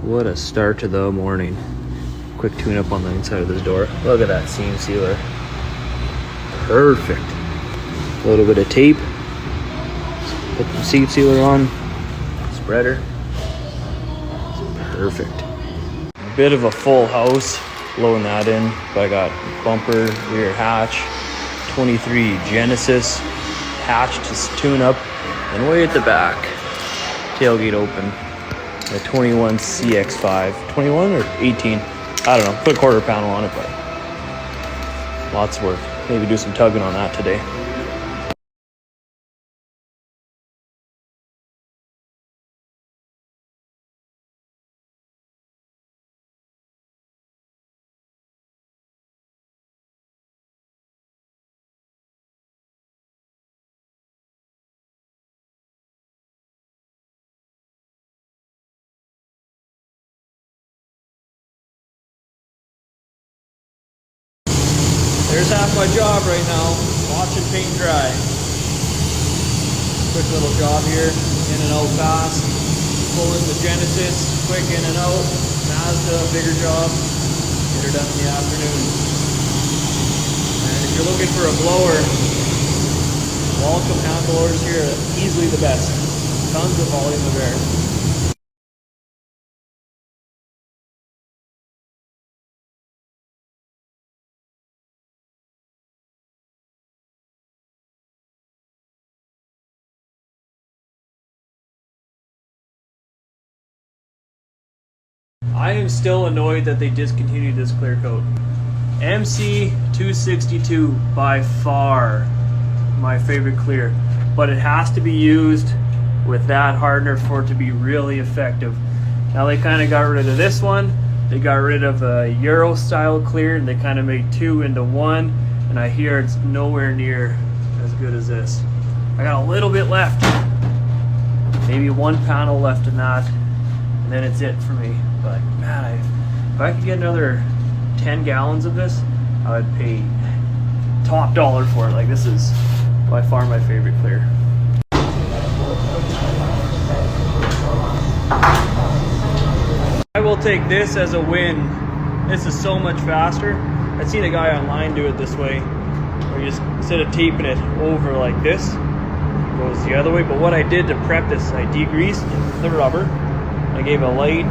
What a start to the morning. Quick tune up on the inside of this door. Look at that seam sealer. Perfect. A little bit of tape. Put the seat sealer on. Spreader. Perfect. Bit of a full house. Loading that in. But I got bumper, rear hatch, 23 Genesis hatch to tune up. And way at the back, tailgate open. A 21 CX5. 21 or 18? I don't know. Put a quarter panel on it, but lots of work. Maybe do some tugging on that today. There's half my job right now, watching paint dry. Quick little job here, in and out fast. Pull in the Genesis, quick in and out. Mazda, bigger job, get her done in the afternoon. And if you're looking for a blower, Welcome hand blowers here are easily the best. Tons of volume of air. I am still annoyed that they discontinued this clear coat. MC262 by far my favorite clear, but it has to be used with that hardener for it to be really effective. Now they kind of got rid of this one, they got rid of a Euro style clear, and they kind of made two into one, and I hear it's nowhere near as good as this. I got a little bit left, maybe one panel left in that, and then it's it for me. But man, if I could get another 10 gallons of this, I would pay top dollar for it. Like, this is by far my favorite clear. I will take this as a win. This is so much faster. I've seen a guy online do it this way, where you just, instead of taping it over like this, it goes the other way. But what I did to prep this, I degreased the rubber. I gave a light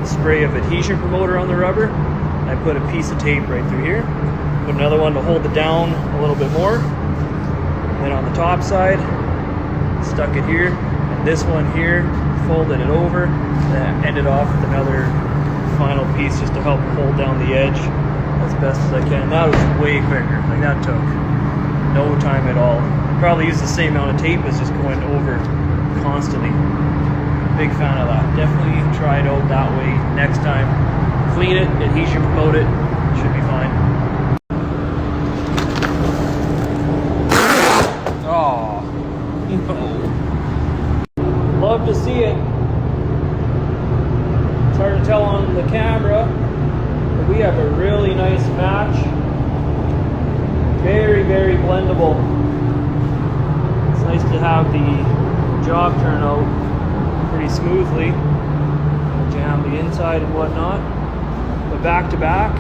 spray of adhesion promoter on the rubber. I put a piece of tape right through here. Put another one to hold it down a little bit more. And then on the top side, stuck it here. And this one here, folded it over. Then ended off with another final piece just to help hold down the edge as best as I can. That was way quicker. Like, that took no time at all. Probably used the same amount of tape as just going over constantly. Big fan of that. Definitely try it out that way next time. Clean it, adhesion promote it, should be fine. Oh, no. Love to see it. It's hard to tell on the camera, but we have a really nice match. Very, very blendable. It's nice to have the job turn out pretty smoothly. Jam the inside and whatnot. But back to back,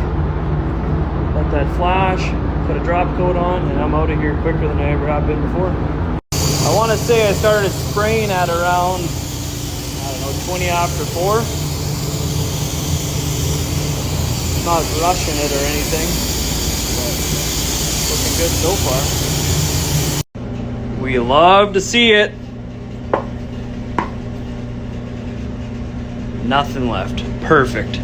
let that flash, put a drop coat on, and I'm out of here quicker than I ever have been before. I want to say I started spraying at around, I don't know, 20 after 4. Not rushing it or anything, but looking good so far. We love to see it. Nothing left. Perfect.